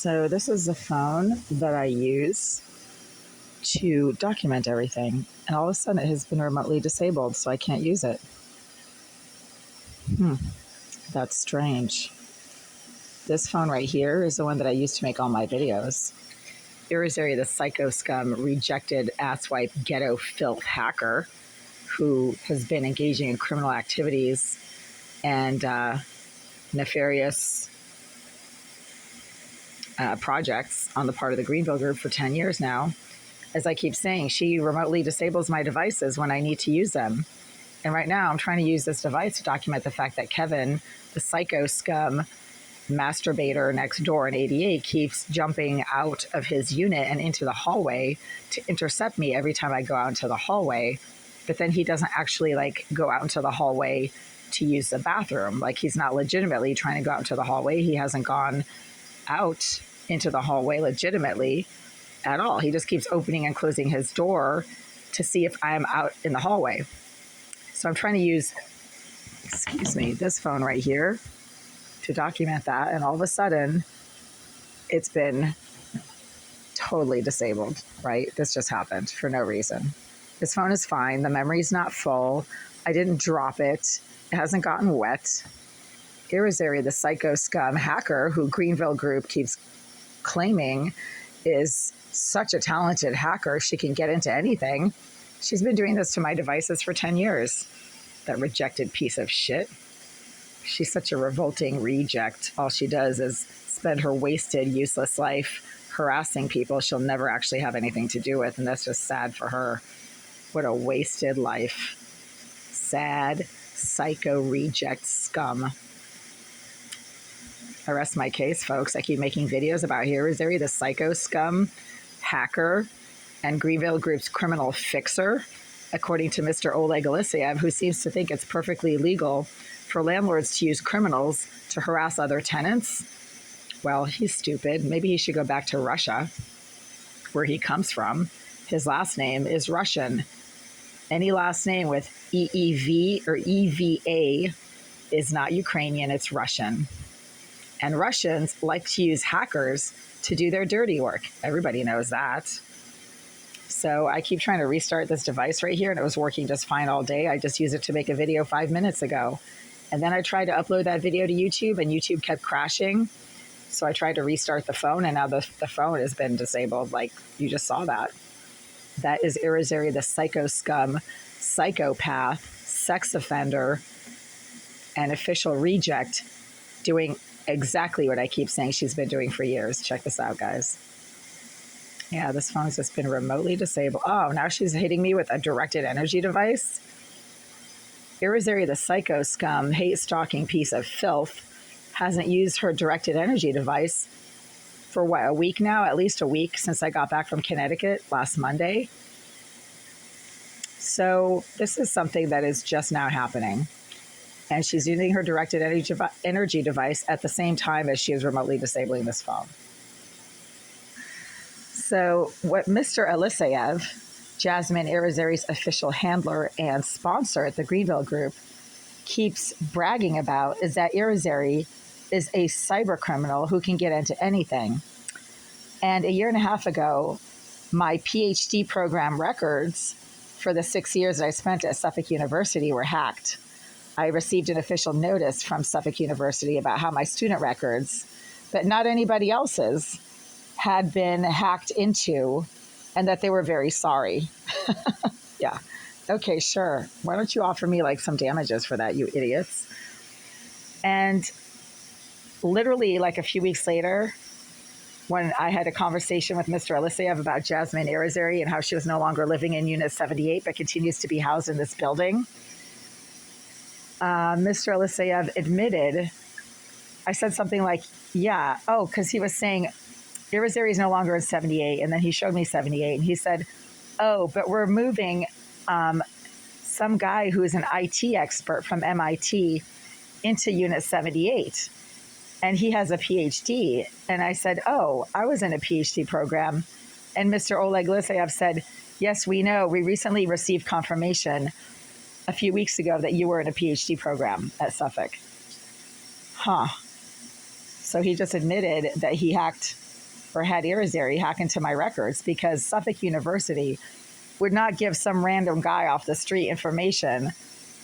So this is the phone that I use to document everything. And all of a sudden it has been remotely disabled, so I can't use it. That's strange. This phone right here is the one that I use to make all my videos. Irizarry, the psycho scum, rejected asswipe ghetto filth hacker who has been engaging in criminal activities and nefarious projects on the part of the Greenville group for 10 years now. As I keep saying, she remotely disables my devices when I need to use them. And right now I'm trying to use this device to document the fact that Kevin, the psycho scum masturbator next door in 88, keeps jumping out of his unit and into the hallway to intercept me every time I go out into the hallway. But then he doesn't actually go out into the hallway to use the bathroom. He's not legitimately trying to go out into the hallway. He hasn't gone out into the hallway legitimately at all. He just keeps opening and closing his door to see if I'm out in the hallway. So I'm trying to use, this phone right here to document that. And all of a sudden, it's been totally disabled, right? This just happened for no reason. This phone is fine. The memory's not full. I didn't drop it. It hasn't gotten wet. Irizarry, the psycho scum hacker who Greenville group keeps claiming is such a talented hacker, she can get into anything. She's been doing this to my devices for 10 years. That rejected piece of shit. She's such a revolting reject. All she does is spend her wasted, useless life harassing people she'll never actually have anything to do with, and that's just sad for her. What a wasted life. Sad, psycho reject scum. I rest my case, folks. I keep making videos about Irizarry, the psycho scum hacker and Greenville Group's criminal fixer, according to Mr. Oleg Eliseev, who seems to think it's perfectly legal for landlords to use criminals to harass other tenants. Well, he's stupid. Maybe he should go back to Russia, where he comes from. His last name is Russian. Any last name with EEV or EVA is not Ukrainian, it's Russian. And Russians like to use hackers to do their dirty work. Everybody knows that. So I keep trying to restart this device right here, and it was working just fine all day. I just used it to make a video 5 minutes ago. And then I tried to upload that video to YouTube, and YouTube kept crashing. So I tried to restart the phone, and now the phone has been disabled. You just saw that. That is Irizarry, the psycho scum, psychopath, sex offender, and official reject, doing exactly what I keep saying she's been doing for years. Check this out, guys. Yeah, this phone's just been remotely disabled. Oh, now she's hitting me with a directed energy device. Irizarry, the psycho scum, hate-stalking piece of filth, hasn't used her directed energy device for a week now? At least a week since I got back from Connecticut last Monday. So this is something that is just now happening. And she's using her directed energy device at the same time as she is remotely disabling this phone. So what Mr. Eliseev, Jasmine Irizarry's official handler and sponsor at the Greenville group, keeps bragging about is that Irizarry is a cyber criminal who can get into anything. And a year and a half ago, my PhD program records for the 6 years that I spent at Suffolk University were hacked. I received an official notice from Suffolk University about how my student records, but not anybody else's, had been hacked into, and that they were very sorry. Yeah. Okay, sure. Why don't you offer me some damages for that, you idiots? And literally a few weeks later, when I had a conversation with Mr. Eliseev about Jasmine Irizarry and how she was no longer living in Unit 78, but continues to be housed in this building, Mr. Eliseev admitted, I said something because he was saying Irizarry is no longer in 78, and then he showed me 78, and he said, oh, but we're moving some guy who is an IT expert from MIT into Unit 78, and he has a PhD. And I said, oh, I was in a PhD program. And Mr. Oleg Eliseev said, yes, we know. We recently received confirmation a few weeks ago that you were in a PhD program at Suffolk. So he just admitted that he hacked or had Irizarry hack into my records, because Suffolk University would not give some random guy off the street information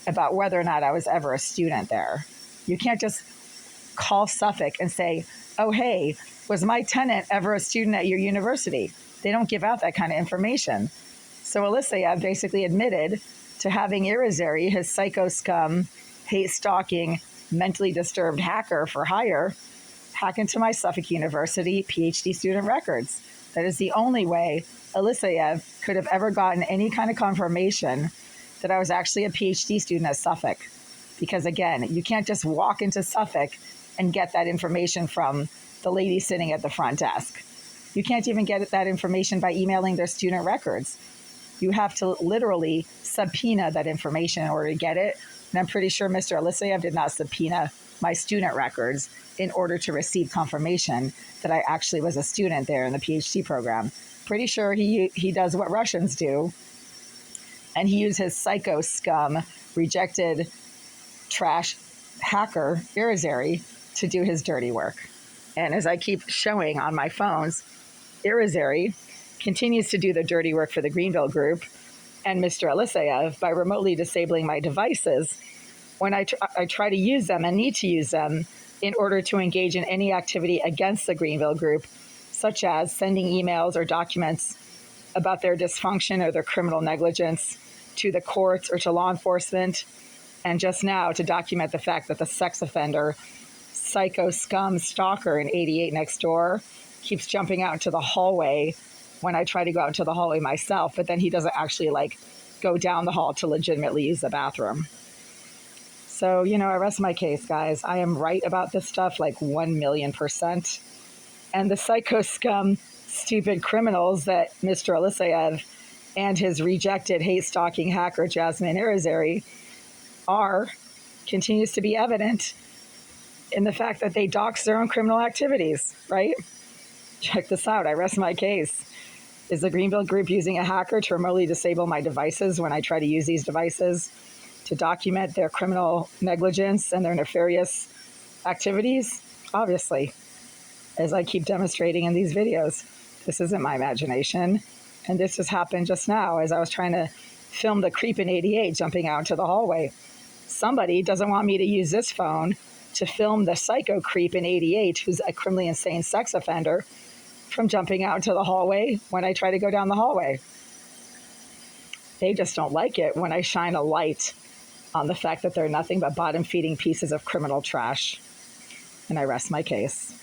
about whether or not I was ever a student there. You can't just call Suffolk and say, oh, hey, was my tenant ever a student at your university? They don't give out that kind of information. So Eliseev basically admitted to having Irizarry, his psycho scum, hate stalking, mentally disturbed hacker for hire, hack into my Suffolk University PhD student records. That is the only way Eliseev could have ever gotten any kind of confirmation that I was actually a PhD student at Suffolk. Because again, you can't just walk into Suffolk and get that information from the lady sitting at the front desk. You can't even get that information by emailing their student records. You have to literally subpoena that information in order to get it. And I'm pretty sure Mr. Eliseev did not subpoena my student records in order to receive confirmation that I actually was a student there in the PhD program. Pretty sure he does what Russians do, and he used his psycho scum, rejected trash hacker, Irizarry, to do his dirty work. And as I keep showing on my phones, Irizarry continues to do the dirty work for the Greenville group and Mr. Eliseev by remotely disabling my devices when I try to use them and need to use them in order to engage in any activity against the Greenville group, such as sending emails or documents about their dysfunction or their criminal negligence to the courts or to law enforcement, and just now to document the fact that the sex offender, psycho scum stalker in 88 next door keeps jumping out into the hallway when I try to go out into the hallway myself, but then he doesn't actually go down the hall to legitimately use the bathroom. So, I rest my case, guys. I am right about this stuff 1,000,000%. And the psycho scum, stupid criminals that Mr. Eliseev and his rejected hate stalking hacker Jasmine Irizarry continues to be evident in the fact that they dox their own criminal activities, right? Check this out. I rest my case. Is the Greenville group using a hacker to remotely disable my devices when I try to use these devices to document their criminal negligence and their nefarious activities? Obviously, as I keep demonstrating in these videos. This isn't my imagination. And this just happened just now as I was trying to film the creep in 88 jumping out into the hallway. Somebody doesn't want me to use this phone to film the psycho creep in 88, who's a criminally insane sex offender, from jumping out into the hallway when I try to go down the hallway. They just don't like it when I shine a light on the fact that they're nothing but bottom-feeding pieces of criminal trash. And I rest my case.